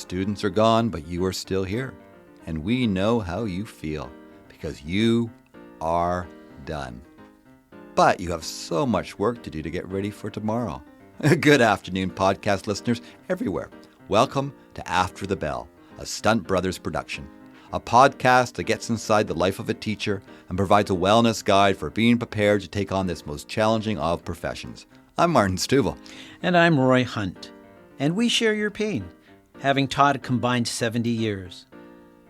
students are gone, but you are still here. And we know how you feel because you are done. But you have so much work to do to get ready for tomorrow. Good afternoon, podcast listeners everywhere. Welcome to After the Bell, a Stunt Brothers production. A podcast that gets inside the life of a teacher and provides a wellness guide for being prepared to take on this most challenging of professions. I'm Martin Stuvel. And I'm Roy Hunt. And we share your pain, having taught a combined 70 years.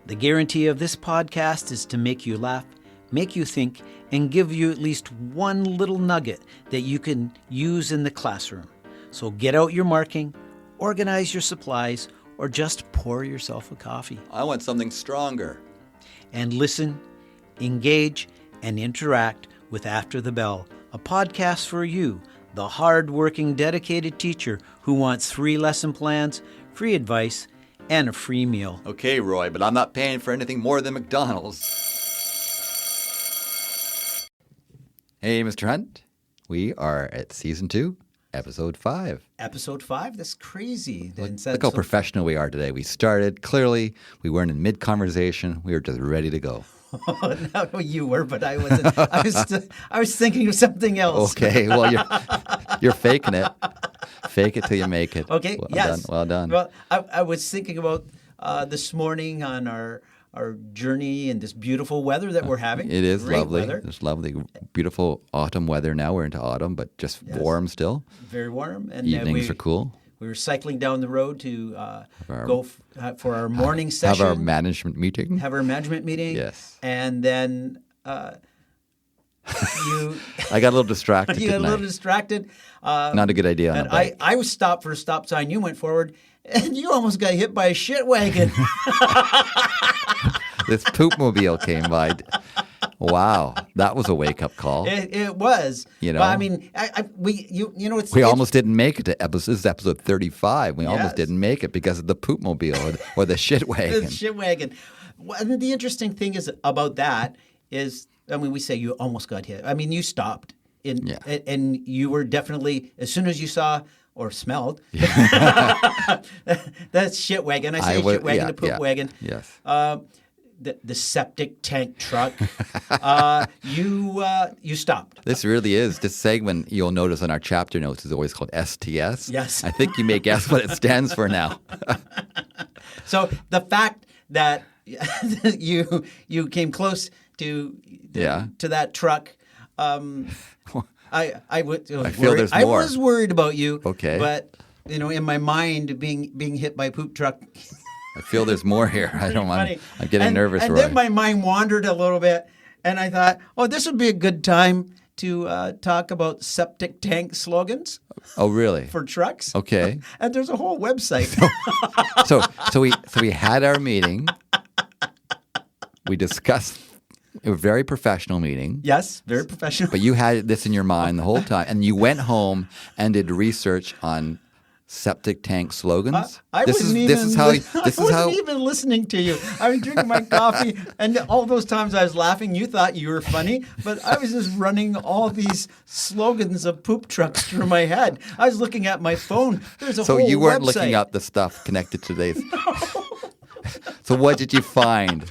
The guarantee of this podcast is to make you laugh, make you think, and give you at least one little nugget that you can use in the classroom. So get out your marking, organize your supplies, or just pour yourself a coffee. I want something stronger. And listen, engage, and interact with After the Bell, a podcast for you, the hard-working, dedicated teacher who wants free lesson plans, free advice, and a free meal. Okay, Roy, but I'm not paying for anything more than McDonald's. Hey, Mr. Hunt. We are at Season 2. Episode 5. Episode 5? That's crazy. Look how professional we are today. We started, clearly, we weren't in mid-conversation. We were just ready to go. No, you were, but I wasn't. I was thinking of something else. Okay, well, you're faking it. Fake it till you make it. Okay, yes. Well done. Well, I was thinking about this morning on our journey and this beautiful weather that we're having. It is Great lovely. Weather. It's lovely, beautiful autumn weather now. We're into autumn, but just warm still. Very warm. And evenings are cool. We were cycling down the road to go for our morning session. Have our management meeting. Yes. And then I got a little distracted. You got a little distracted. Not a good idea. And I was stopped for a stop sign. You went forward, and you almost got hit by a shit wagon. This poopmobile came by. Wow, that was a wake-up call. It was. You know, but I mean, we almost didn't make it to episode. This is episode 35. We almost didn't make it because of the poopmobile or the shit wagon. The shit wagon. Well, the interesting thing is about that is, I mean, we say you almost got hit. I mean, you stopped, and you were definitely, as soon as you saw or smelled that shit wagon. I say shit wagon, the poop wagon. Yes. The septic tank truck, you stopped. This really is. This segment, you'll notice on our chapter notes, is always called STS. Yes. I think you may guess what it stands for now. So the fact that you came close to that truck, I was worried about you. Okay. But in my mind, being hit by a poop truck. I feel there's more here. I'm getting nervous, and Roy. Then my mind wandered a little bit, and I thought, this would be a good time to talk about septic tank slogans. Oh, really? For trucks. Okay. And there's a whole website. So we had our meeting. We discussed a very professional meeting. Yes, very professional. But you had this in your mind the whole time, and you went home and did research on septic tank slogans. I wasn't even listening to you. I was drinking my coffee, and all those times I was laughing, you thought you were funny, but I was just running all these slogans of poop trucks through my head. I was looking at my phone. There's a whole So you weren't website. looking up the stuff connected to these. So what did you find?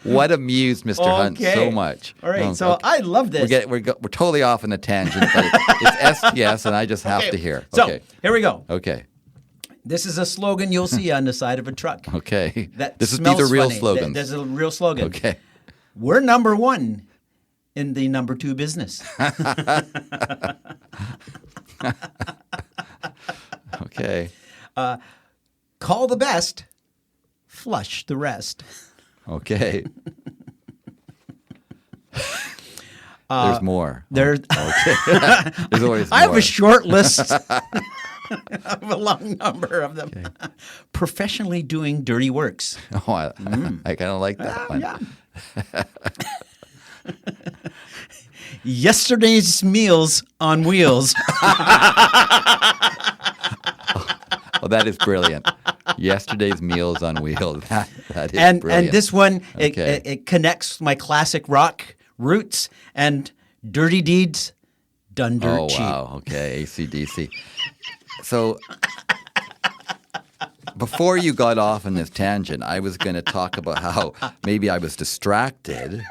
What amused Mr. Hunt so much? All right, I love this. We're totally off on a tangent, but it's STS, and I just have to hear. So here we go. Okay. This is a slogan you'll see on the side of a truck. Okay. These are real slogans. This is a real slogan. Okay. We're number one in the number two business. Okay. Call the best, flush the rest. Okay. There's more. There's always more. I have a short list of a long number of them. Okay. Professionally doing dirty works. Oh, I kind of like that one. Yeah. Yesterday's meals on wheels. Well, that is brilliant. Yesterday's meals on wheels. That is brilliant. And this one, it connects my classic rock roots and dirty deeds done dirt cheap. Oh, wow. Okay, AC/DC. So before you got off on this tangent, I was going to talk about how maybe I was distracted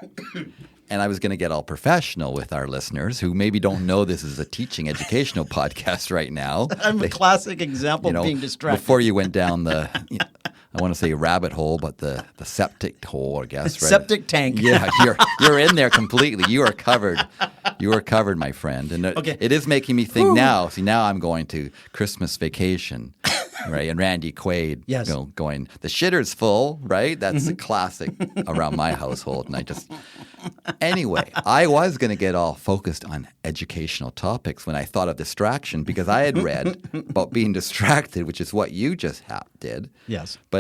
and I was going to get all professional with our listeners who maybe don't know this is a teaching educational podcast right now. I'm a classic example of being distracted. Before you went down I want to say rabbit hole, but the septic hole, I guess. Right? Septic tank. Yeah, you're in there completely. You are covered. You are covered, my friend. And it is making me think now. See, now I'm going to Christmas vacation, right? And Randy Quaid, going, the shitter's full, right? That's a classic around my household. And anyway, I was going to get all focused on educational topics when I thought of distraction because I had read about being distracted, which is what you just did. Yes. But,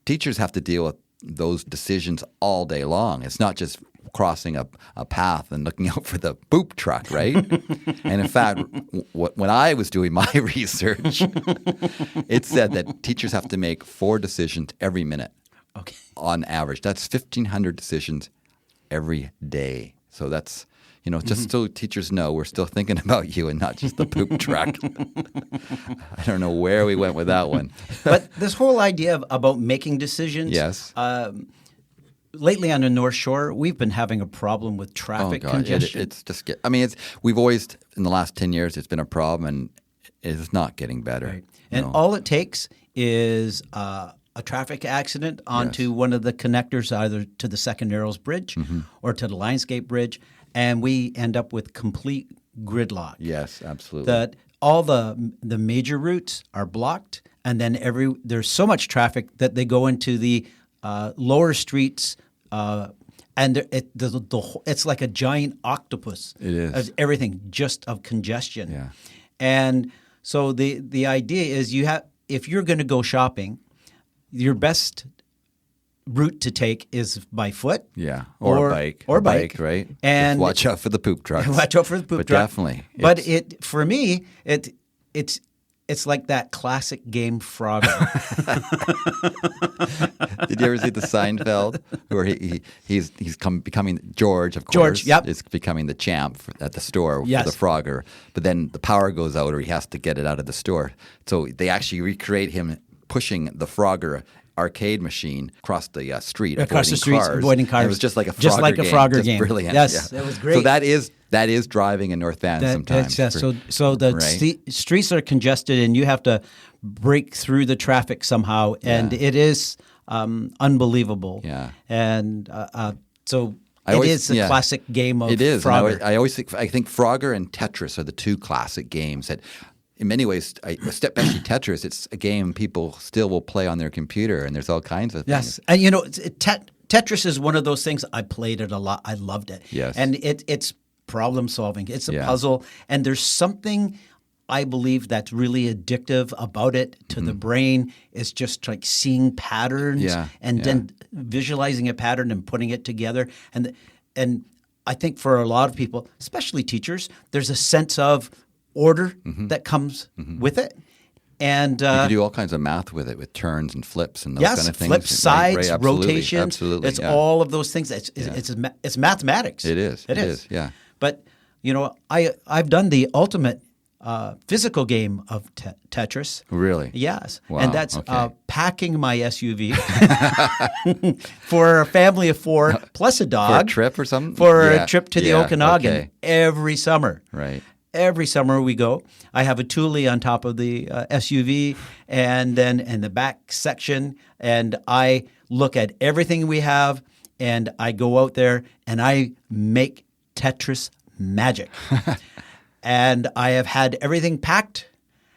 teachers have to deal with those decisions all day long. It's not just crossing a path and looking out for the poop truck, right? And in fact, when I was doing my research, it said that teachers have to make 4 decisions every minute on average. That's 1,500 decisions every day. So that's, just so teachers know, we're still thinking about you and not just the poop truck. I don't know where we went with that one. But this whole idea about making decisions. Yes. Lately on the North Shore, we've been having a problem with traffic congestion. It's just we've always, in the last 10 years, it's been a problem and it's not getting better. Right. And all it takes is a traffic accident onto one of the connectors, either to the Second Narrows Bridge or to the Lionsgate Bridge, and we end up with complete gridlock. Yes, absolutely. That all the major routes are blocked, and then there's so much traffic that they go into the lower streets, and it's like a giant octopus. It is. Of everything, just of congestion. Yeah. And so the idea is if you're going to go shopping, your best route to take is by foot. Yeah, or a bike. Or bike, right? And just watch out for the poop trucks. Watch out for the poop truck. Definitely. But for me, it's like that classic game Frogger. Did you ever see the Seinfeld where he's becoming George, of course. George, yep. Is becoming the champ at the store Yes. for the Frogger. But then the power goes out or he has to get it out of the store. So they actually recreate him pushing the Frogger arcade machine across the street, across the streets, avoiding cars. And it was just like a Frogger just like a game. Frogger just game. Brilliant. Yes, yeah. It was great. So that is driving in North Van sometimes. So the streets are congested, and you have to break through the traffic somehow, and it is unbelievable. Yeah, and so. It is a classic game of Frogger. It is. I think Frogger and Tetris are the 2 classic games that, in many ways, especially Tetris, it's a game people still will play on their computer, and there's all kinds of things. Yes, and Tetris is one of those things. I played it a lot. I loved it. Yes, and it's problem solving. It's a puzzle, and there's something I believe that's really addictive about it to the brain. Is just like seeing patterns then visualizing a pattern and putting it together. And I think for a lot of people, especially teachers, there's a sense of order that comes with it. And you can do all kinds of math with it, with turns and flips and those kind of things. Flips, sides, right, rotations. Absolutely. It's all of those things. It's mathematics. It is. It is. Yeah. But I've done the ultimate physical game of Tetris. Really? Yes. Wow. And that's packing my SUV for a family of 4 plus a dog. For a trip or something? For a trip to the Okanagan every summer. Right. Every summer we go. I have a Thule on top of the SUV, and then in the back section, and I look at everything we have, and I go out there and I make Tetris magic. And I have had everything packed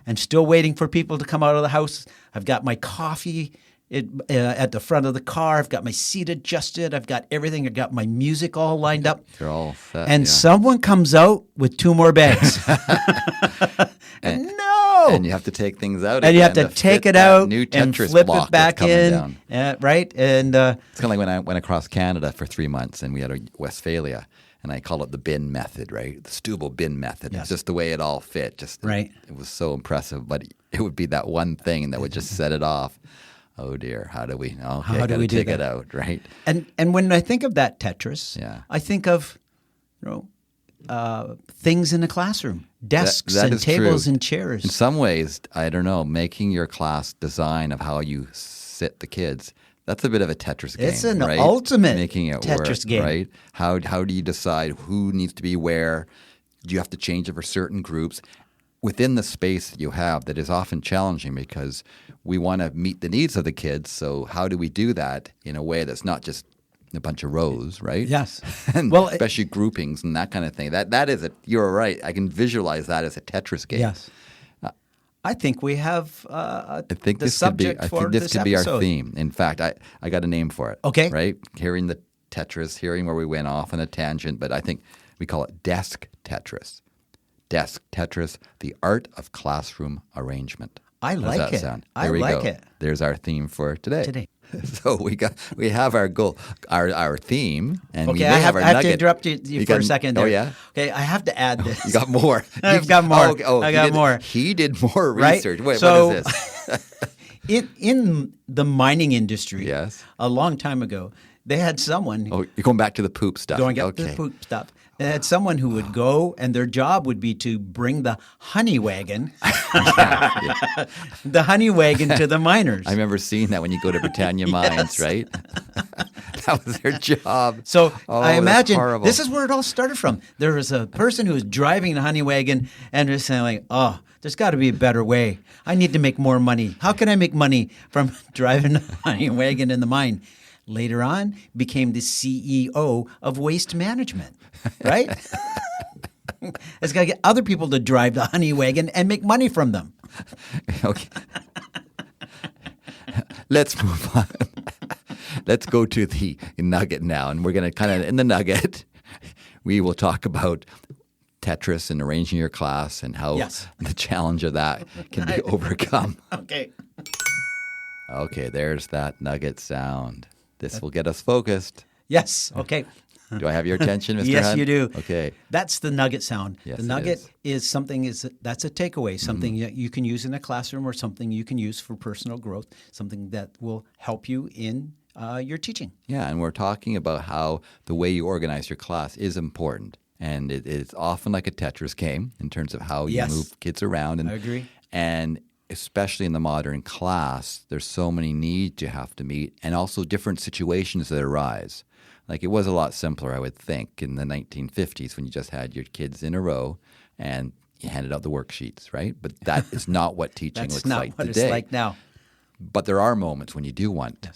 and still waiting for people to come out of the house. I've got my coffee at the front of the car. I've got my seat adjusted. I've got everything. I've got my music all lined up. You're all set. And someone comes out with 2 more bags. No! And you have to take things out. And you have to take it out new and Tetris flip block it back in. down. Right? And it's kind of like when I went across Canada for 3 months and we had a Westphalia. And I call it the bin method, right? The Stubble bin method. Yes. It's just the way it all fit. Right. It was so impressive. But it would be that one thing that would just set it off. Oh, dear. How do we? Okay, how do we take do it that? out, right? And when I think of that Tetris, I think of, things in the classroom, desks That and is tables true. and chairs. In some ways, I don't know, making your class design of how you sit the kids, that's a bit of a Tetris game. It's an right? ultimate making it Tetris work, game. Right? How do you decide who needs to be where? Do you have to change it for certain groups? Within the space that you have, that is often challenging because we want to meet the needs of the kids. So how do we do that in a way that's not just a bunch of rows, right? Yes. And Well, especially groupings and that kind of thing. That is it. You're right. I can visualize that as a Tetris game. Yes. I think we have I think the this could be. subject I for think this this could be our episode. theme. In fact, I got a name for it. Okay. Right. Hearing the Tetris, hearing where we went off on a tangent, but I think we call it desk Tetris. Desk Tetris, the art of classroom arrangement. I How like does that it. sound? I There we like go. it. There's our theme for today. Today. So we have our goal, our theme, and we Okay, may I have have, our I have nugget. to interrupt you for a second there. Oh yeah. Okay, I have to add this. You got more. I've got more. Oh, I he got did- more. He did more Right? research. Wait, So- what is this? In the mining industry, Yes. a long time ago, they had someone Oh, you're going back to the poop stuff. going up okay. to the poop stuff. They had someone who would go, and their job would be to bring the honey wagon, the honey wagon to the miners. I remember seeing that when you go to Britannia Mines, right? That was their job. So Oh, I that's imagine horrible. this is where it all started from. There was a person who was driving the honey wagon and was saying, like, "Oh, there's got to be a better way. I need to make more money. How can I make money from driving a honey wagon in the mine?" Later on, became the CEO of Waste Management, right? It's got to get other people to drive the honey wagon and make money from them. Okay. Let's move on. Let's go to the nugget now. And we're going to kind of, in the nugget, we will talk about Tetris and arranging your class and how Yes. the challenge of that can be overcome. Okay. Okay, there's that nugget sound. This will get us focused. Yes. Okay. Do I have your attention, Mr. Yes, Hunt? you do. Okay. That's the nugget sound. Yes, the it nugget is. that's a takeaway, something that you can use in a classroom or something you can use for personal growth, something that will help you in your teaching. Yeah, and we're talking about how the way you organize your class is important. And it's often like a Tetris game in terms of how you Yes. move kids around. And, I agree. And especially in the modern class, there's so many needs you have to meet and also different situations that arise. Like it was a lot simpler, I would think, in the 1950s when you just had your kids in a row and you handed out the worksheets, right? But that is not what teaching That's looks not like what today. it's like now. But there are moments when you do want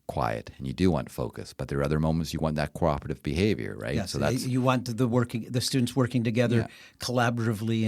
quiet and you do want focus, but there are other moments you want that cooperative behavior, right? Yes, So that's you want the students working together collaboratively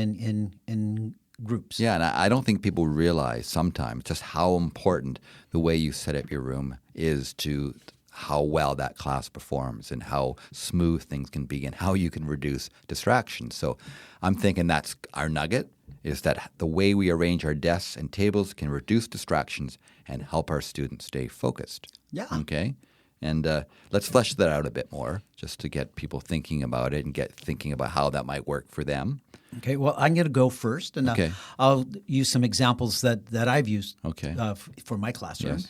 in groups. yeah, and I don't think people realize sometimes just how important the way you set up your room is to how well that class performs and how smooth things can be and how you can reduce distractions. So I'm thinking that's our nugget, is that the way we arrange our desks and tables can reduce distractions and help our students stay focused. Yeah. Okay? And let's flesh that out a bit more just to get people thinking about it and get thinking about how that might work for them. Okay, well, I'm going to go first, and Okay. I'll use some examples that I've used Okay. For my classroom. Yes.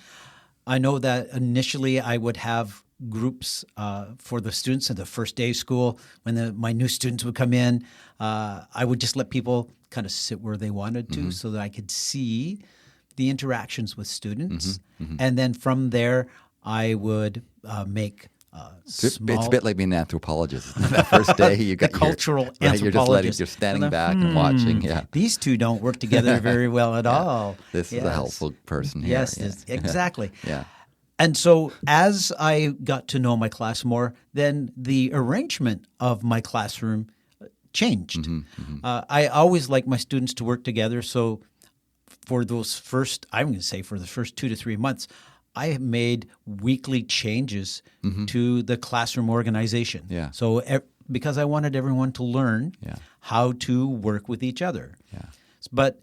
I know that initially I would have groups for the students at the first day of school. When my new students would come in, I would just let people kind of sit where they wanted to so that I could see the interactions with students. And then from there, I would make small... It's a bit like being an anthropologist. That first day, you got The cultural right, you're just letting, anthropologist. you're standing And back and watching. Yeah, These two don't work together very well at all. this is a Yes. helpful person here. Yes, Yeah. exactly. Yeah. And so as I got to know my class more, then the arrangement of my classroom changed. I always like my students to work together. So for those first, I'm going to say for the first 2 to 3 months, I have made weekly changes to the classroom organization. Yeah. So because I wanted everyone to learn how to work with each other. Yeah. But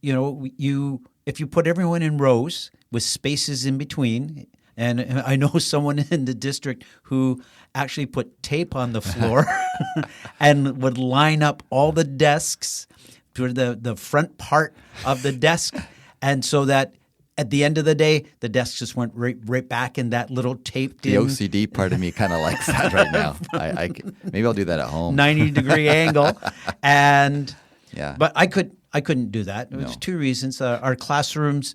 if you put everyone in rows with spaces in between, and I know someone in the district who actually put tape on the floor and would line up all the desks to the front part of the desk, and so that at the end of the day, the desk just went right back in that little taped The in OCD part of me kind of likes that right now. Maybe I'll do that at home. 90-degree angle. And Yeah. but I couldn't do that. There's No. two reasons. Our classrooms,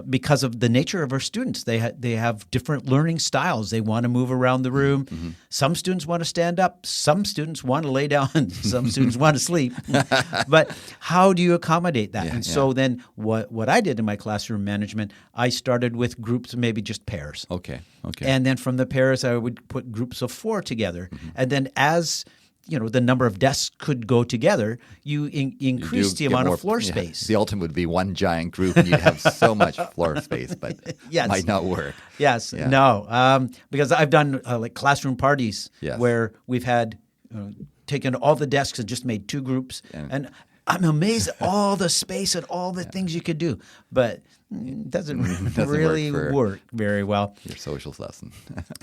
because of the nature of our students, they have different learning styles. They want to move around the room. Mm-hmm. Some students want to stand up. Some students want to lay down. Some students want to sleep. But how do you accommodate that? Yeah, And so then what I did in my classroom management, I started with groups, maybe just pairs. Okay. And then from the pairs, I would put groups of 4 together. Mm-hmm. And then as the number of desks could go together, you increase the get amount more- of floor yeah. space. The ultimate would be one giant group, and you'd have so much floor space, but Yes. it might not work. Yes, Yeah. no, because I've done like classroom parties Yes. where we've had taken all the desks and just made 2 groups, and I'm amazed at all the space and all the things you could do, but it doesn't really work for- work very well. Your social lesson.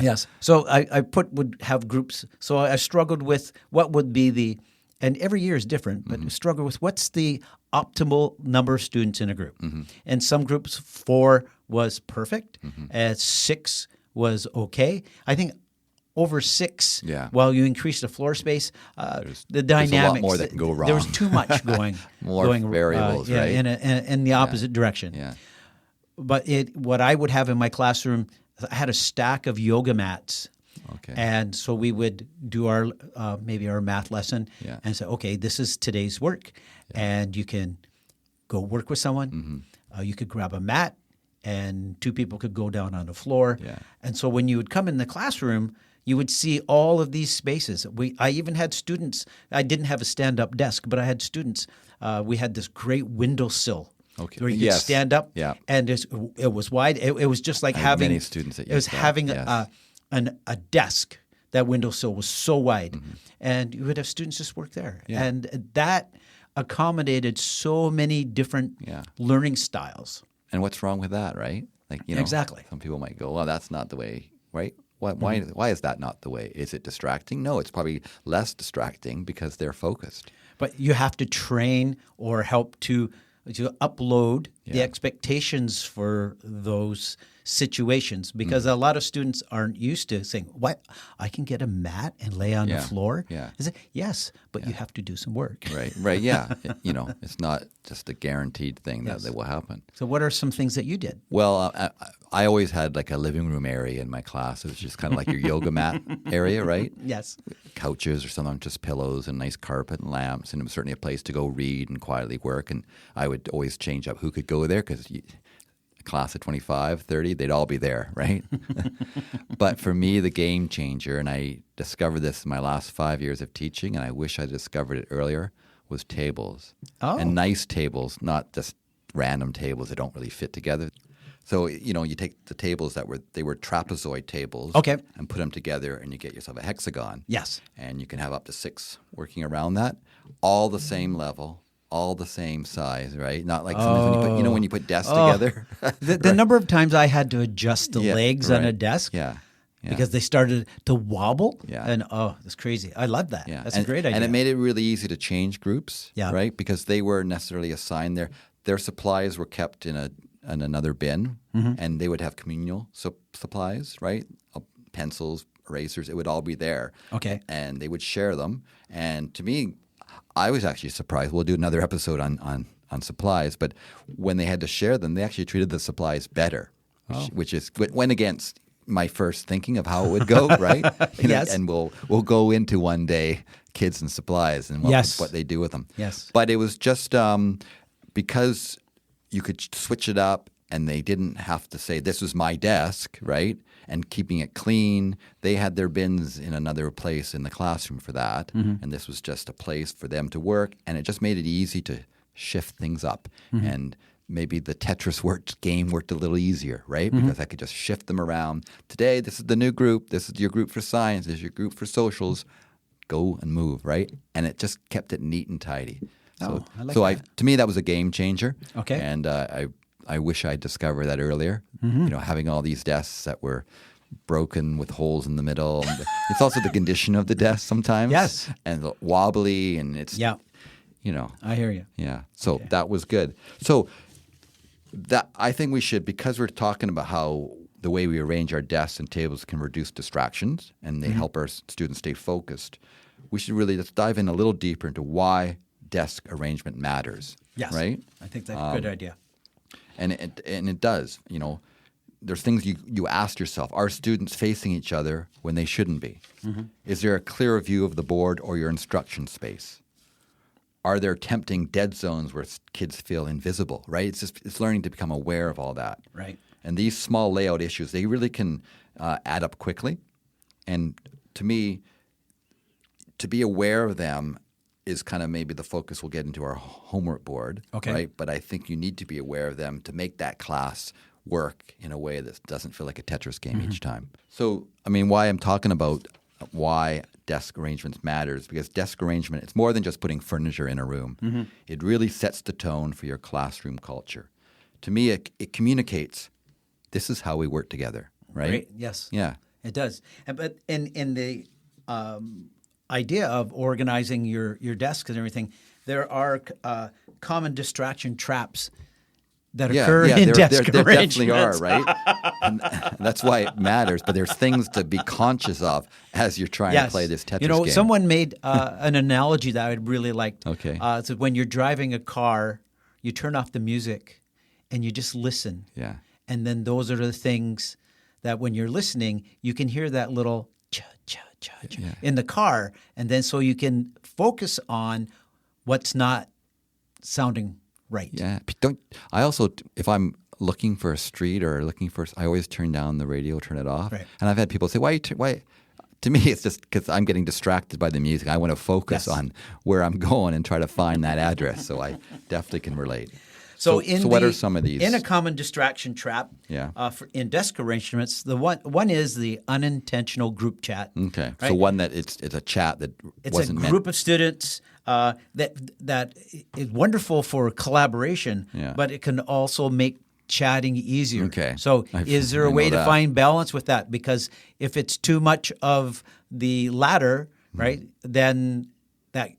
Yes. So I would have groups. So I struggled with what would be and every year is different, but struggle with what's the optimal number of students in a group. And some groups 4 was perfect, 6 was okay. I think over 6, Yeah. while you increase the floor space, the there's a lot dynamics. more that can go There was wrong. too much going. More going, variables, right? In the opposite direction. Yeah. But what I would have in my classroom, I had a stack of yoga mats. Okay. And so we would do our maybe our math lesson Yeah. and say, okay, this is today's work, and you can go work with someone. You could grab a mat, and 2 people could go down on the floor. Yeah. And so when you would come in the classroom, you would see all of these spaces. I even had students. I didn't have a stand-up desk, but I had students. We had this great windowsill. Okay. Where you could Yes. stand up, Yeah. and it was wide. It was just like I had having many students that it was used that, having yes. a desk. That windowsill was so wide, and you would have students just work there, Yeah. and that accommodated so many different Yeah. learning styles. And what's wrong with that, right? Like, Exactly. Some people might go, well, that's not the way, right? Why is that not the way? Is it distracting? No, it's probably less distracting because they're focused. But you have to train or help to upload the Yeah. expectations for those situations, because a lot of students aren't used to saying, "What? I can get a mat and lay on Yeah. the floor?" Yeah. I say, yes, but you have to do some work. Right, yeah. It's not just a guaranteed thing that will happen. So, what are some things that you did? Well, I always had like a living room area in my class. It was just kind of like your yoga mat area, right? Yes. Couches or sometimes just pillows and nice carpet and lamps. And it was certainly a place to go read and quietly work. And I would always change up who could go there because a class of 25, 30, they'd all be there, right? But for me, the game changer, and I discovered this in my last 5 years of teaching, and I wish I discovered it earlier, was tables. Oh. And nice tables, not just random tables that don't really fit together. So, you take the tables that were trapezoid tables, Okay. and put them together, and you get yourself a hexagon. Yes. And you can have up to 6 working around that, all the same level, all the same size, right? Not like sometimes when you put desks together. The number of times I had to adjust the Yeah, legs on a right. desk Yeah. because they started to wobble. Yeah. And it's crazy. I love that. Yeah. That's a great idea. And it made it really easy to change groups, Yeah. right? Because they were necessarily assigned their supplies were kept in another bin, and they would have communal supplies, right? Pencils, erasers, it would all be there. Okay. And they would share them. And to me, I was actually surprised. We'll do another episode on supplies, but when they had to share them, they actually treated the supplies better, which went against my first thinking of how it would go, right? Yes. And we'll go into one day kids and supplies and what they do with them. Yes. But it was just because you could switch it up, and they didn't have to say, this was my desk, right? And keeping it clean. They had their bins in another place in the classroom for that. And this was just a place for them to work. And it just made it easy to shift things up. And maybe the Tetris game worked a little easier, right? Because I could just shift them around. Today, this is the new group. This is your group for science. This is your group for socials. Go and move, right? And it just kept it neat and tidy. So, I like that. to me, that was a game changer. Okay. And I wish I'd discovered that earlier. Having all these desks that were broken with holes in the middle. It's also the condition of the desk sometimes. Yes. And wobbly, and it's Yeah. I hear you. yeah. So that was good. So That I think we should, because we're talking about how the way we arrange our desks and tables can reduce distractions and they help our students stay focused. We should really just dive in a little deeper into why desk arrangement matters. Yes. Right? I think that's a good idea. And it does. You know, there's things you ask yourself: are students facing each other when they shouldn't be? Is there a clear view of the board or your instruction space? Are there tempting dead zones where kids feel invisible? Right? It's learning to become aware of all that. Right. And these small layout issues, they really can add up quickly. And to me, to be aware of them is kind of maybe the focus we'll get into our homework board, right? But I think you need to be aware of them to make that class work in a way that doesn't feel like a Tetris game each time. So, I mean, why I'm talking about why desk arrangements matters, because desk arrangement, it's more than just putting furniture in a room. It really sets the tone for your classroom culture. To me, it communicates, this is how we work together, right? Yes. Yeah. It does. But in the idea of organizing your desks and everything, there are common distraction traps that occur in desk there arrangements. definitely are, right? And that's why it matters. But there's things to be conscious of as you're trying to play this Tetris game. Someone made an analogy that I really liked. Okay. So when you're driving a car, you turn off the music and you just listen. Yeah. And then those are the things that when you're listening, you can hear that little cha-cha-cha in the car. And then so you can focus on what's not sounding right. Yeah. I also, if I'm looking for a street or I always turn down the radio, turn it off. Right. And I've had people say, why? To me, it's just because I'm getting distracted by the music. I want to focus on where I'm going and try to find that address. So I definitely can relate. So what are some of these? In a common distraction trap, in desk arrangements, the one is the unintentional group chat. Okay, right? So one that it's a chat that wasn't meant. It's a group of students that is wonderful for collaboration, but it can also make chatting easier. Okay. So is there a way to find balance with that? Because if it's too much of the latter, right, then that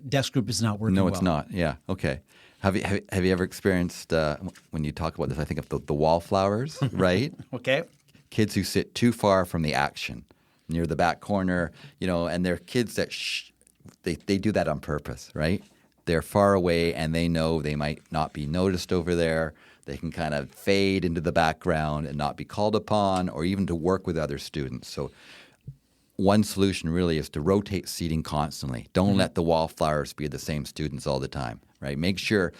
desk group is not working well. No, it's not. Yeah. Okay. Have you ever experienced, when you talk about this, I think of the wallflowers, right? Okay. Kids who sit too far from the action near the back corner, and they're kids that they do that on purpose, right? They're far away and they know they might not be noticed over there. They can kind of fade into the background and not be called upon or even to work with other students. So one solution really is to rotate seating constantly. Don't let the wallflowers be the same students all the time, right? Make sure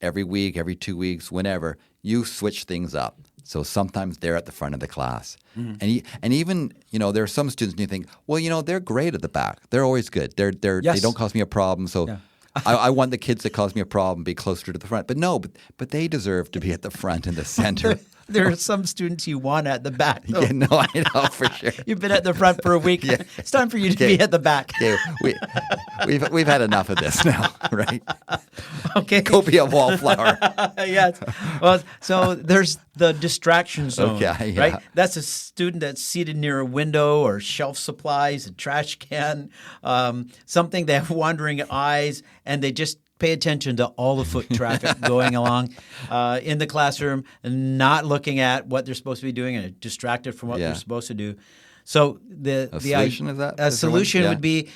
every week, every 2 weeks, whenever, you switch things up. So sometimes they're at the front of the class. And even, there are some students and you think, well, they're great at the back. They're always good. They don't cause me a problem. So I want the kids that cause me a problem be closer to the front. But no, but they deserve to be at the front and the center. There are some students you want at the back. Though. Yeah, no, I know for sure. You've been at the front for a week. Yeah. It's time for you to be at the back. Okay, we've had enough of this now, right? Okay. Go be a wallflower. Yes. Well, so there's the distraction zone, right? That's a student that's seated near a window or shelf supplies, a trash can, something they have wandering eyes, and they just pay attention to all the foot traffic going along in the classroom and not looking at what they're supposed to be doing and distracted from what they're supposed to do. So the solution is that? A solution would be,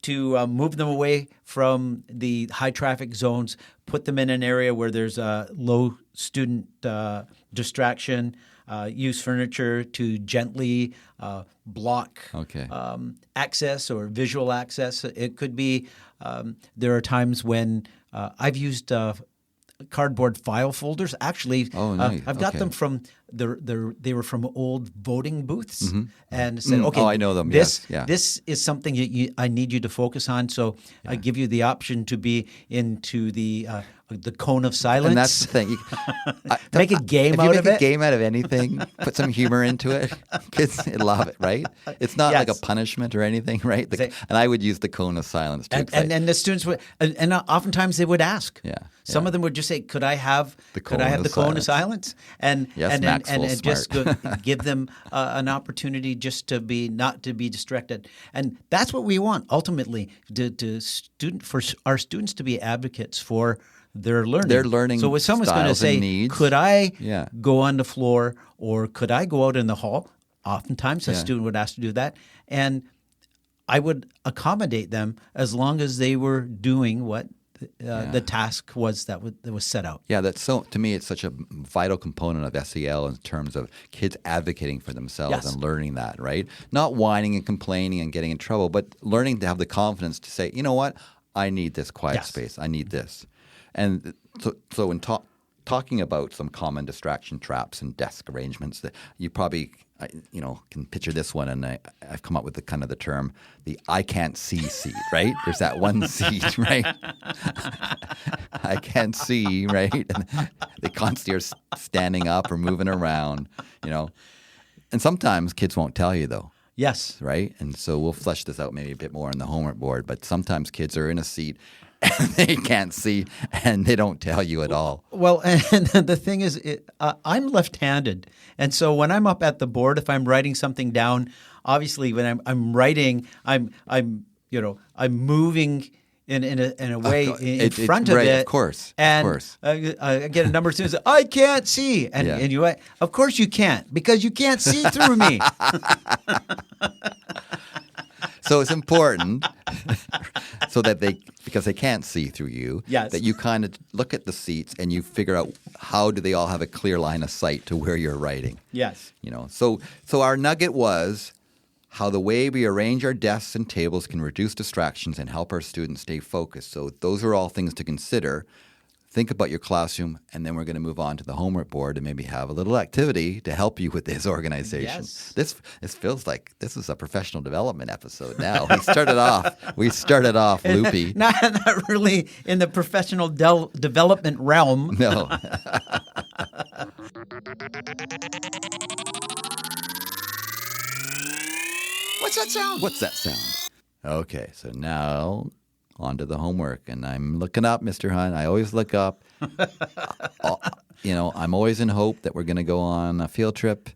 to move them away from the high traffic zones, put them in an area where there's a low student distraction, use furniture to gently block access or visual access. It could be there are times when I've used cardboard file folders. Actually, nice. I've got them from they were from old voting booths, and said, "Okay, I know them. This is something I need you to focus on." So I give you the option to be into the cone of silence. And that's the thing. Make a game out of it. If you make a game out of anything, put some humor into it, kids love it, right? It's not like a punishment or anything, right? And I would use the cone of silence too. And the students would, and oftentimes they would ask. Yeah. Some of them would just say, "Could I have the cone of silence?" And yes, an Maxwell just smart. give them an opportunity just to be not to be distracted, and that's what we want ultimately for our students to be advocates for their learning. Their learning So if someone's going to styles and say, needs. "Could I Yeah. go on the floor or could I go out in the hall?" Oftentimes, a Yeah. student would ask to do that, and I would accommodate them as long as they were doing what the task was that was set out. Yeah, to me, it's such a vital component of SEL in terms of kids advocating for themselves Yes. and learning that, right? Not whining and complaining and getting in trouble, but learning to have the confidence to say, you know what, I need this quiet Yes. space. I need this. And so in talking about some common distraction traps and desk arrangements, that you probably can picture this one, and I've come up with the term, the I can't see seat, right? There's that one seat, right? I can't see, right? And they constantly are standing up or moving around, And sometimes kids won't tell you, though. Yes. Right? And so we'll flesh this out maybe a bit more on the homework board, but sometimes kids are in a seat and they can't see and they don't tell you at all. Well, and the thing is, I'm left-handed, and so when I'm up at the board, if I'm writing something down, obviously when I'm writing, I'm moving in a way in front of right, it. Of course. And of course. I get a number of students say, I can't see. And you, of course you can't, because you can't see through me. So it's important because they can't see through you, yes. that you kind of look at the seats and you figure out how do they all have a clear line of sight to where you're writing. Yes. So our nugget was how the way we arrange our desks and tables can reduce distractions and help our students stay focused. So those are all things to consider. Think about your classroom, and then we're going to move on to the homework board and maybe have a little activity to help you with this organization. Yes. This feels like this is a professional development episode now. We started off loopy. Not really in the professional development realm. No. What's that sound? Okay, so now on to the homework, and I'm looking up, Mr. Hunt. I always look up. I'm always in hope that we're going to go on a field trip.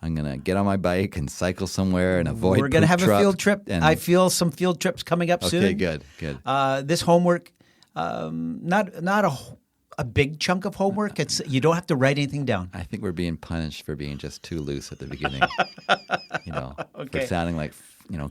I'm going to get on my bike and cycle somewhere and avoid We're going to have a field trip. And I feel some field trips coming up soon. Okay, good. This homework, not a big chunk of homework. You don't have to write anything down. I think we're being punished for being just too loose at the beginning. Okay. For sounding like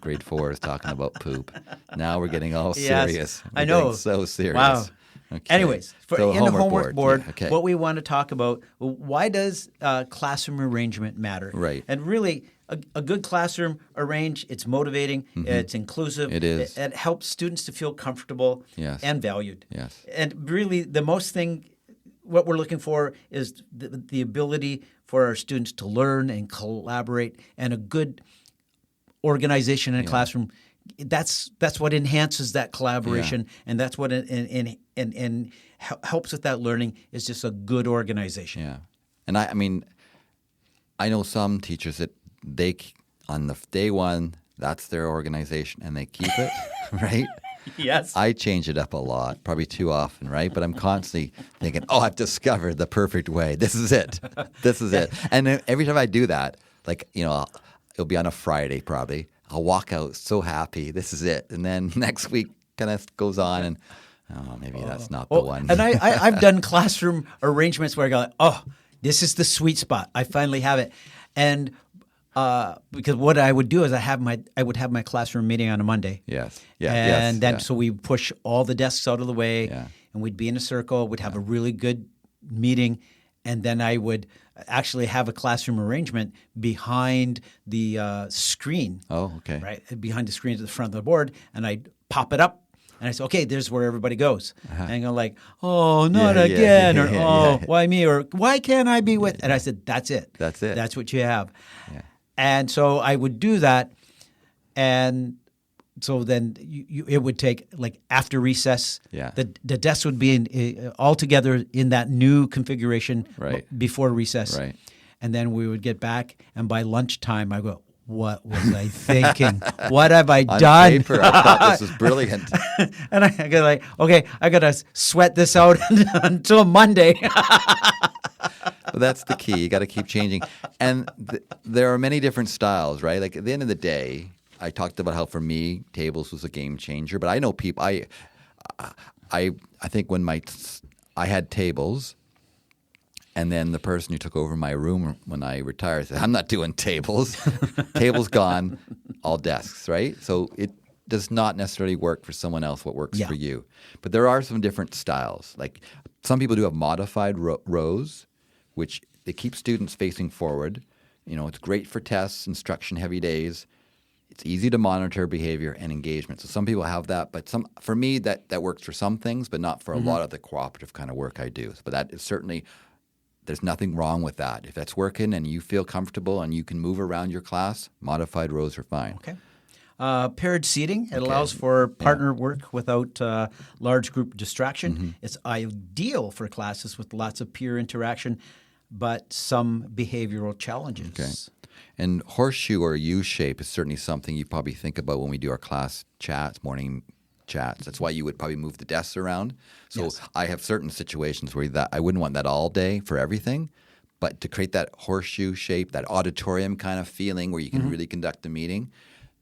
grade 4 is talking about poop. Now we're getting all Yes, serious. I know. So serious. Wow. Okay. Anyways, So in the homework board, yeah, okay. what we want to talk about, why does classroom arrangement matter? Right. And really, a good classroom arranged, it's motivating, it's inclusive. It is. It helps students to feel comfortable Yes. and valued. Yes. And really, what we're looking for is the ability for our students to learn and collaborate, and a good organization in a classroom. That's what enhances that collaboration, and that's what and helps with that learning is just a good organization. Yeah, and I know some teachers that they on the day one that's their organization and they keep it, right? Yes. I change it up a lot, probably too often, right? But I'm constantly thinking, oh, I've discovered the perfect way. This is it. This is it. And then every time I do that, it'll be on a Friday probably. I'll walk out so happy. This is it. And then next week kind of goes on and, maybe that's not the one. And I've done classroom arrangements where I go, oh, this is the sweet spot. I finally have it. And because what I would do is I would have my classroom meeting on a Monday. Yes. Yeah. And then so we push all the desks out of the way, Yeah. and we'd be in a circle. We'd have a really good meeting, and then I would actually have a classroom arrangement behind the screen. Oh, okay. Right behind the screen at the front of the board, and I'd pop it up. And I said, okay, there's where everybody goes. And I go like, oh, not again, or why me, or why can't I be with? And I said, that's it. That's it. That's what you have. Yeah. And so I would do that, and so then it would take like after recess. Yeah. The desks would be all together in that new configuration Right. before recess. Right. And then we would get back, and by lunchtime I go, what was I thinking? What have I On done? paper, I thought this was brilliant. And I go like, okay, I got to sweat this out until Monday. That's the key. You got to keep changing. And there are many different styles, right? Like at the end of the day, I talked about how for me, tables was a game changer. But I know people. I think when I had tables. And then the person who took over my room when I retired said, I'm not doing tables. Tables gone, all desks, right? So it does not necessarily work for someone else what works for you. But there are some different styles. Like some people do have modified rows, which they keep students facing forward. It's great for tests, instruction-heavy days. It's easy to monitor behavior and engagement. So some people have that, but for me, that works for some things, but not for a lot of the cooperative kind of work I do. But that is certainly – there's nothing wrong with that. If that's working and you feel comfortable and you can move around your class, modified rows are fine. Okay. Paired seating. It allows for partner work without large group distraction. Mm-hmm. It's ideal for classes with lots of peer interaction, but some behavioral challenges. Okay. And horseshoe or U-shape is certainly something you probably think about when we do our class chats, morning chats. That's why you would probably move the desks around. So I have certain situations where I wouldn't want that all day for everything, but to create that horseshoe shape, that auditorium kind of feeling where you can really conduct a meeting,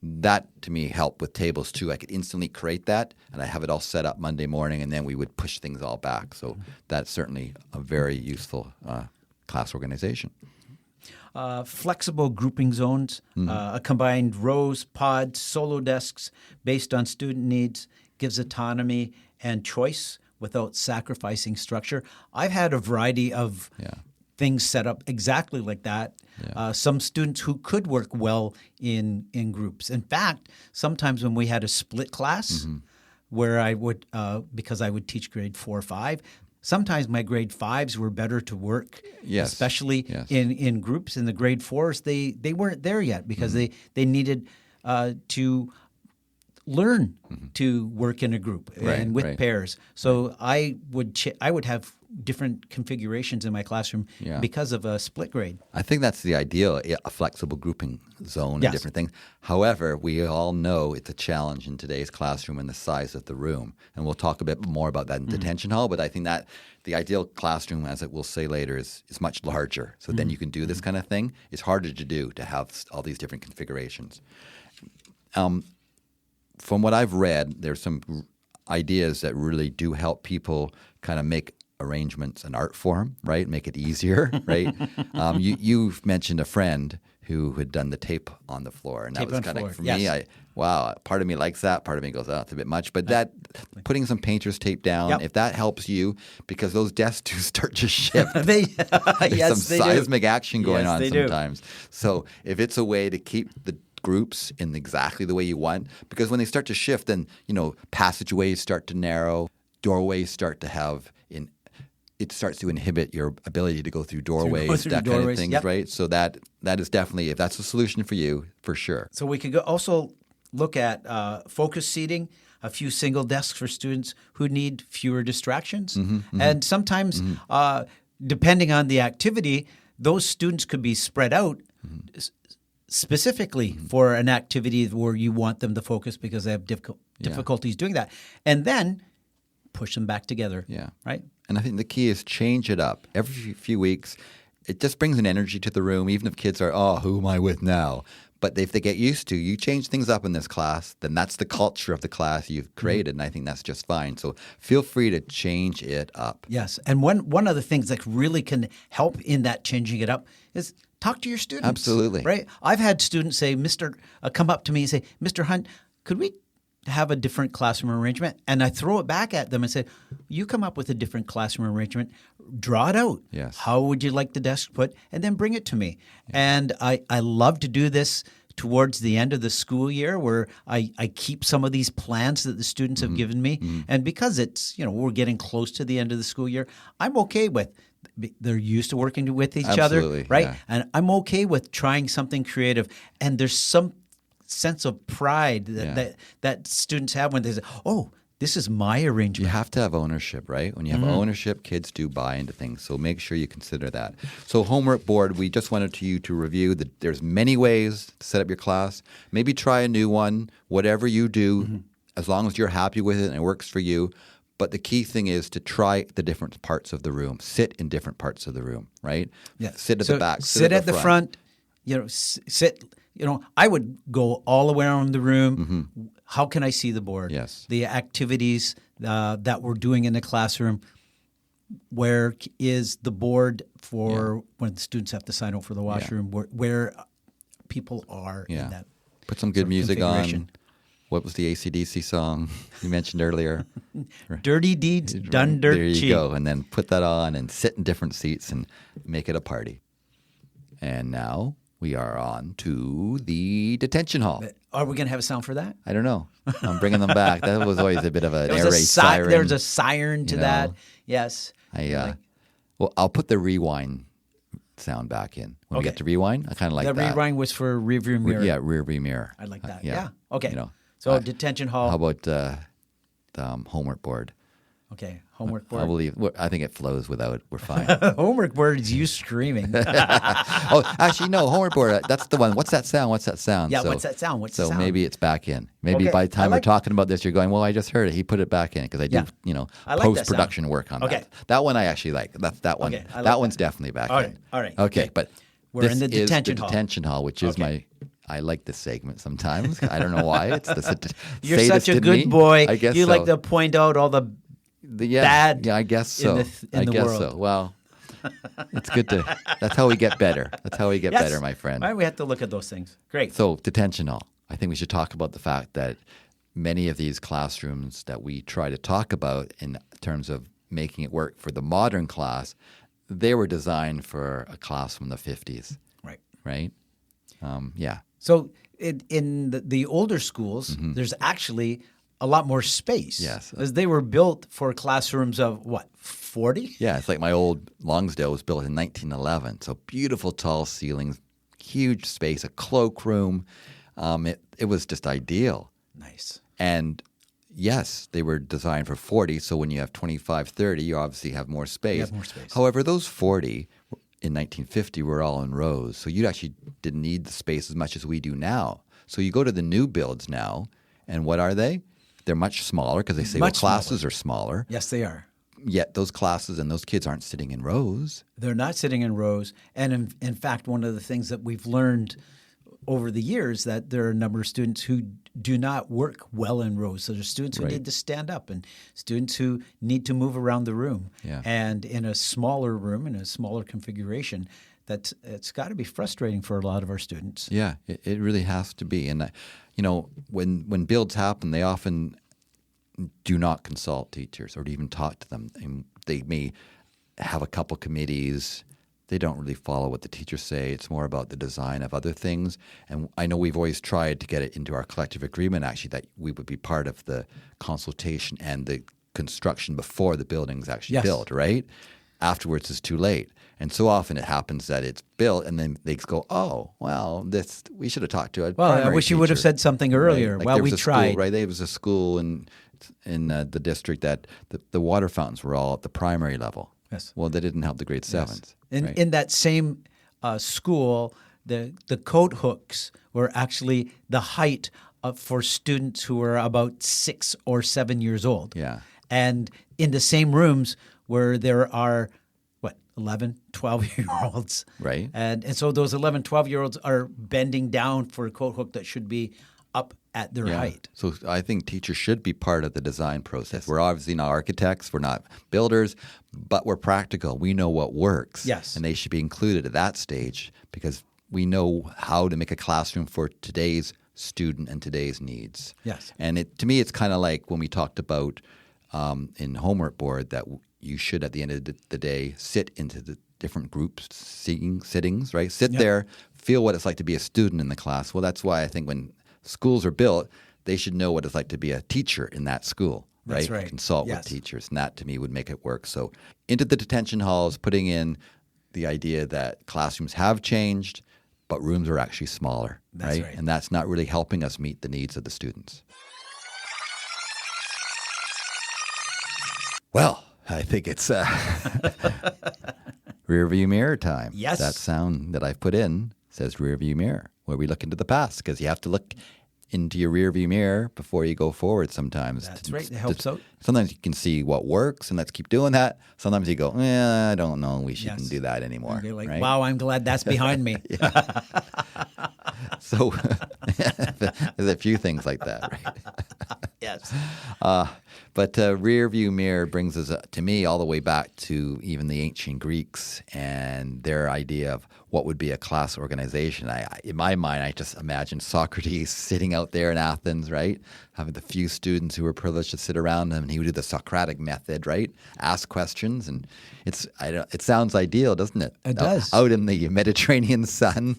that to me helped with tables too. I could instantly create that and I have it all set up Monday morning and then we would push things all back. So that's certainly a very useful class organization. Flexible grouping zones, combined rows, pods, solo desks based on student needs, gives autonomy and choice without sacrificing structure. I've had a variety of things set up exactly like that. Yeah. Some students who could work well in groups. In fact, sometimes when we had a split class where I would, because I would teach grade 4 or 5, sometimes my grade 5s were better to work, especially in groups. In the grade 4s, they weren't there yet because they needed to learn to work in a group and with pairs. So I would have different configurations in my classroom because of a split grade. I think that's the ideal, a flexible grouping zone and different things. However, we all know it's a challenge in today's classroom and the size of the room. And we'll talk a bit more about that in detention hall, but I think that the ideal classroom, as it will say later, is much larger. So then you can do this kind of thing. It's harder to do to have all these different configurations. From what I've read, there's some ideas that really do help people kind of make arrangements an art form, right? Make it easier, right? You've mentioned a friend who had done the tape on the floor, and that was kind of for me. Part of me likes that. Part of me goes, oh, it's a bit much. But that putting some painter's tape down, if that helps you, because those desks do start to shift. There's some seismic action going on sometimes. So if it's a way to keep the groups in exactly the way you want, because when they start to shift, then passageways start to narrow, doorways start to have it starts to inhibit your ability to go through doorways, kind of things, right? So that is definitely, if that's a solution for you, for sure. So we could also look at focus seating, a few single desks for students who need fewer distractions. And sometimes, depending on the activity, those students could be spread out specifically for an activity where you want them to focus because they have difficulties doing that. And then push them back together, right? And I think the key is change it up. Every few weeks, it just brings an energy to the room, even if kids are, who am I with now? But if they get used to, you change things up in this class, then that's the culture of the class you've created, and I think that's just fine. So feel free to change it up. Yes, and one of the things that really can help in that changing it up is talk to your students. Absolutely. Right? I've had students say, come up to me and say, Mr. Hunt, could we have a different classroom arrangement? And I throw it back at them and say, you come up with a different classroom arrangement, draw it out. Yes. How would you like the desk put? And then bring it to me. Yeah. And I love to do this towards the end of the school year where I keep some of these plans that the students have given me. And because it's, we're getting close to the end of the school year, I'm okay with they're used to working with each other, right? Yeah. And I'm okay with trying something creative. And there's some sense of pride that students have when they say, this is my arrangement. You have to have ownership, right? When you have ownership, kids do buy into things. So make sure you consider that. So homework board, we just wanted you to review that there's many ways to set up your class. Maybe try a new one, whatever you do, as long as you're happy with it and it works for you. But the key thing is to try the different parts of the room. Sit in different parts of the room, right? Yeah. Sit at the back. Sit at the front. Sit. I would go all the way around the room. How can I see the board? Yes. The activities that we're doing in the classroom. Where is the board for when the students have to sign up for the washroom? Where people are in that. Put some good music on. What was the AC/DC song you mentioned earlier? Dirty Deeds Done Dirt There you Cheap. go. And then put that on and sit in different seats and make it a party. And now we are on to the detention hall. Are we going to have a sound for that? I don't know. I'm bringing them back. That was always a bit of an air raid siren. There's a siren to that. Yes. Well, I'll put the rewind sound back in. When we get to rewind, I kind of like that. The rewind was for rearview mirror. Yeah, rearview mirror. I like that. Yeah. Okay. So detention hall. How about the homework board? Okay, homework board. I believe. I think it flows without it. We're fine. Homework board is you screaming. Oh, actually, no. Homework board. That's the one. What's that sound? What's that sound? Yeah. What's that sound? What's the sound? So maybe it's back in. Maybe by the time we're talking about this, you're going, well, I just heard it. He put it back in because I do, post-production work on that. That one I actually like. That one. Okay, that one's definitely back in. All right. Okay, but we're in the detention hall. Detention hall, which is my. I like this segment sometimes. I don't know why. It's the You're such a good boy. I guess you like to point out all the bad. Yeah, I guess so. In the world. So. Well, it's good to. That's how we get better. That's how we get better, my friend. All right, we have to look at those things. Great. So detention hall. I think we should talk about the fact that many of these classrooms that we try to talk about in terms of making it work for the modern class, they were designed for a class from the 50s. Right. Right. Yeah. So in the older schools, there's actually a lot more space. Yes. As they were built for classrooms of, 40? Yeah, it's like my old Longsdale was built in 1911. So beautiful tall ceilings, huge space, a cloakroom. It was just ideal. Nice. And yes, they were designed for 40. So when you have 25, 30, you obviously have more space. You have more space. However, those 40 in 1950 were all in rows. So you actually didn't need the space as much as we do now. So you go to the new builds now, and what are they? They're much smaller because they say, classes are smaller. Yes, they are. Yet those classes and those kids aren't sitting in rows. They're not sitting in rows. And in fact, one of the things that we've learned over the years that there are a number of students who do not work well in rows. So there's students who need to stand up and students who need to move around the room. Yeah. And in a smaller room, in a smaller configuration, it's got to be frustrating for a lot of our students. Yeah, it really has to be. And, when builds happen, they often do not consult teachers or even talk to them. And they may have a couple committees. They don't really follow what the teachers say. It's more about the design of other things. And I know we've always tried to get it into our collective agreement, actually, that we would be part of the consultation and the construction before the building's actually built, right? Afterwards, it's too late. And so often it happens that it's built and then they go, oh, well, we should have talked to a primary I wish teacher. You would have said something earlier. Right? Well, we tried. School, right? There was a school in the district that the water fountains were all at the primary level. Yes. Well, they didn't have the grade 7s. Yes. In that same school, the coat hooks were actually the height for students who were about 6 or 7 years old. Yeah. And in the same rooms where there are, 11, 12-year-olds. Right. And so those 11, 12-year-olds are bending down for a coat hook that should be up at their height. So I think teachers should be part of the design process. Yes. We're obviously not architects. We're not builders, but we're practical. We know what works. Yes. And they should be included at that stage because we know how to make a classroom for today's student and today's needs. Yes. And to me, it's kind of like when we talked about in homework board that you should, at the end of the day, sit into the different groups sittings, right? Sit there, feel what it's like to be a student in the class. Well, that's why I think when schools are built, they should know what it's like to be a teacher in that school, right? That's right. Consult with teachers. And that, to me, would make it work. So into the detention halls, putting in the idea that classrooms have changed, but rooms are actually smaller, right? And that's not really helping us meet the needs of the students. Well, I think it's rear view mirror time. Yes. That sound that I've put in says rear view mirror, where we look into the past, because you have to look into your rearview mirror before you go forward sometimes. That's right. It helps out. Sometimes you can see what works and let's keep doing that. Sometimes you go, I don't know. We shouldn't do that anymore. And you're like, right? wow, I'm glad that's behind me. So there's a few things like that, right? Yes. But rear view mirror brings us, to me, all the way back to even the ancient Greeks and their idea of what would be a class organization. In my mind, I just imagine Socrates sitting out there in Athens, right? Having the few students who were privileged to sit around him, and he would do the Socratic method, right? Ask questions, and it sounds ideal, doesn't it? It does. Out in the Mediterranean sun.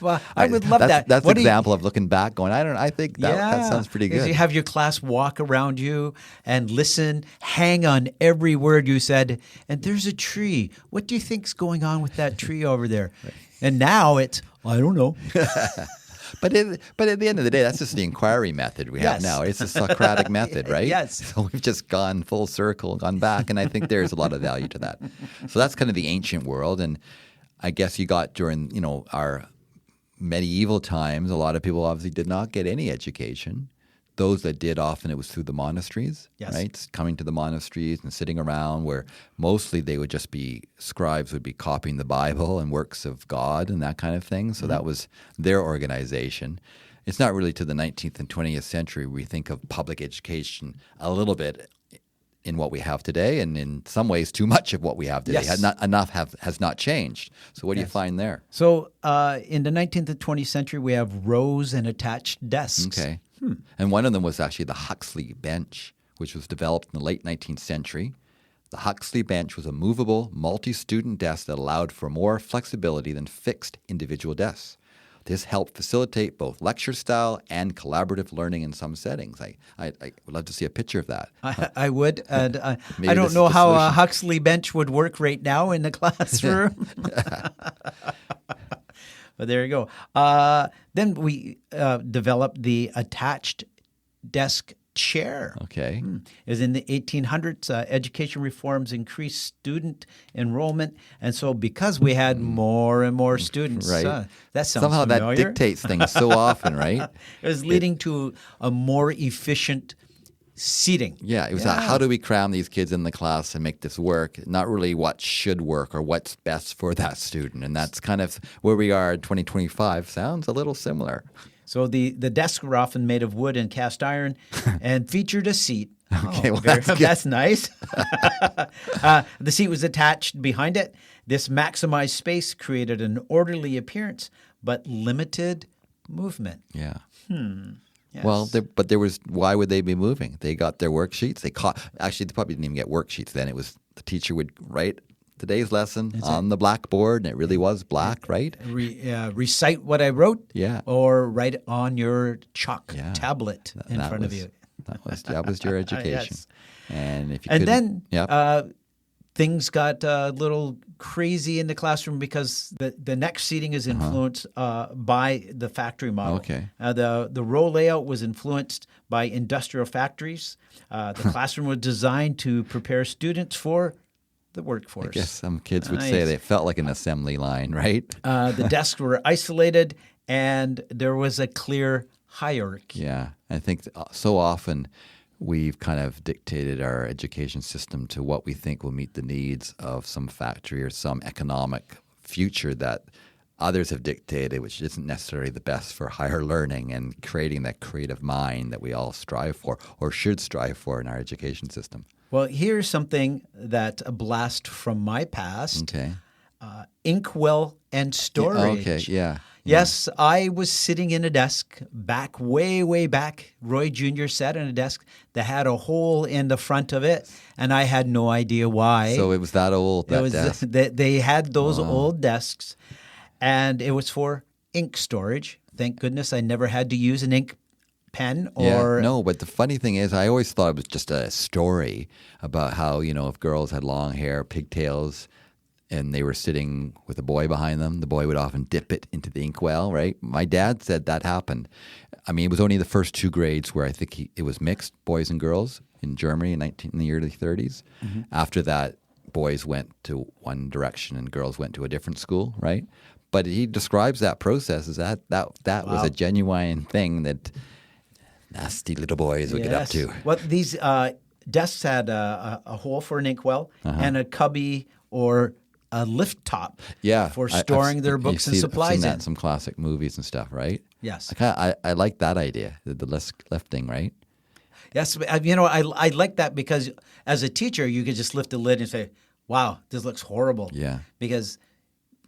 Well, I would love that. That's an example of looking back, going, I think that sounds pretty good. You have your class walk around you and listen, hang on every word you said. And there's a tree. What do you think's going on with that tree over there? Right. And now it's, I don't know. But at the end of the day, that's just the inquiry method we have now. It's the Socratic method, right? Yes. So we've just gone full circle, gone back, and I think there's a lot of value to that. So that's kind of the ancient world, and I guess you got during our medieval times, a lot of people obviously did not get any education. Those that did, often it was through the monasteries, right? Coming to the monasteries and sitting around where mostly they would just be, scribes would be copying the Bible and works of God and that kind of thing. So that was their organization. It's not really to the 19th and 20th century we think of public education a little bit in what we have today, and in some ways too much of what we have today. Has not changed. So what do you find there? So in the 19th and 20th century, we have rows and attached desks. Okay. And one of them was actually the Huxley bench, which was developed in the late 19th century. The Huxley bench was a movable, multi-student desk that allowed for more flexibility than fixed individual desks. This helped facilitate both lecture style and collaborative learning in some settings. I would love to see a picture of that. I would. And I don't know how a Huxley bench would work right now in the classroom. But there you go. Then we developed the attached desk chair. Okay. Is in the 1800s, education reforms increased student enrollment, and so because we had more and more students, right. That sounds somehow familiar. That dictates things so often, right? It was leading to a more efficient seating. Yeah, it was how do we cram these kids in the class and make this work? Not really what should work or what's best for that student, and that's kind of where we are in 2025. Sounds a little similar. So the desks were often made of wood and cast iron and featured a seat. Okay, that's nice. The seat was attached behind it. This maximized space created an orderly appearance, but limited movement. Yeah. Yes. Well, why would they be moving? They got their worksheets. Actually, they probably didn't even get worksheets then. It was the teacher would write today's lesson on the blackboard, and it really was black, right? Recite what I wrote, or write on your chalk tablet in front of you. That was your education. Yes. And if you then things got a little crazy in the classroom because the next seating is influenced by the factory model. Okay. The row layout was influenced by industrial factories. The classroom was designed to prepare students for the workforce. I guess some kids would say they felt like an assembly line, right? The desks were isolated, and there was a clear hierarchy. Yeah, I think so often we've kind of dictated our education system to what we think will meet the needs of some factory or some economic future that others have dictated, which isn't necessarily the best for higher learning and creating that creative mind that we all strive for or should strive for in our education system. Well, here's something that a blast from my past. Okay. Inkwell and storage. Okay, yeah. Yes, I was sitting in a desk back, way back. Roy Jr. sat in a desk that had a hole in the front of it, and I had no idea why. So it was that old, desk? They had those old desks, and it was for ink storage. Thank goodness I never had to use an ink pen or... No, but the funny thing is I always thought it was just a story about how, if girls had long hair, pigtails, and they were sitting with a boy behind them, the boy would often dip it into the inkwell, right? My dad said that happened. I mean, it was only the first 2 grades where I think it was mixed, boys and girls, in Germany in the early 30s. Mm-hmm. After that, boys went to one direction and girls went to a different school, right? But he describes that process as that was a genuine thing that nasty little boys would get up to. Well, these desks had a hole for an inkwell and a cubby or a lift top for storing their books and supplies I've seen that in. in some classic movies and stuff, right? Yes. I like that idea, the lifting, right? Yes, I like that because as a teacher, you could just lift the lid and say, wow, this looks horrible. Yeah. Because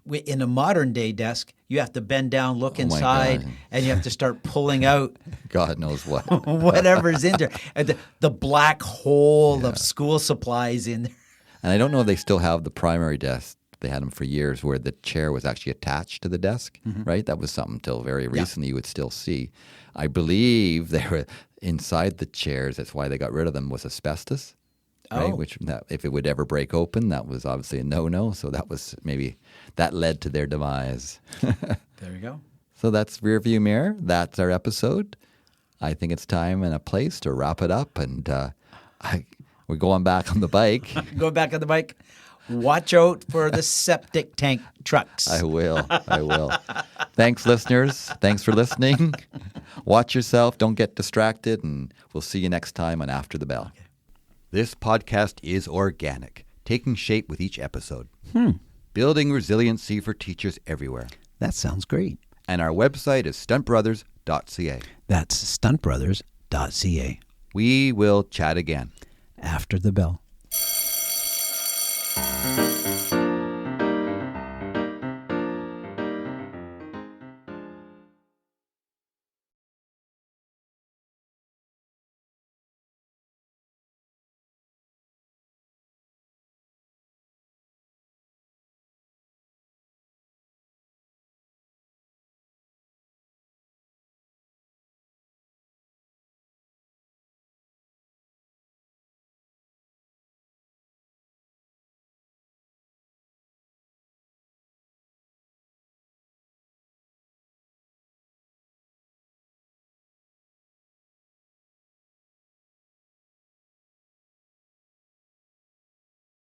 in a modern day desk, you have to bend down, look inside, and you have to start pulling out God knows what. whatever's in there. And the black hole of school supplies in there. And I don't know if they still have the primary desk. They had them for years where the chair was actually attached to the desk, right? That was something until very recently you would still see. I believe they were inside the chairs. That's why they got rid of them, was asbestos, right? Which if it would ever break open, that was obviously a no-no. So that led to their demise. There you go. So that's Rearview Mirror. That's our episode. I think it's time and a place to wrap it up. And we're going back on the bike. Going back on the bike. Watch out for the septic tank trucks. I will. Thanks, listeners. Thanks for listening. Watch yourself. Don't get distracted. And we'll see you next time on After the Bell. Okay. This podcast is organic, taking shape with each episode. Building resiliency for teachers everywhere. That sounds great. And our website is stuntbrothers.ca. That's stuntbrothers.ca. We will chat again. After the bell.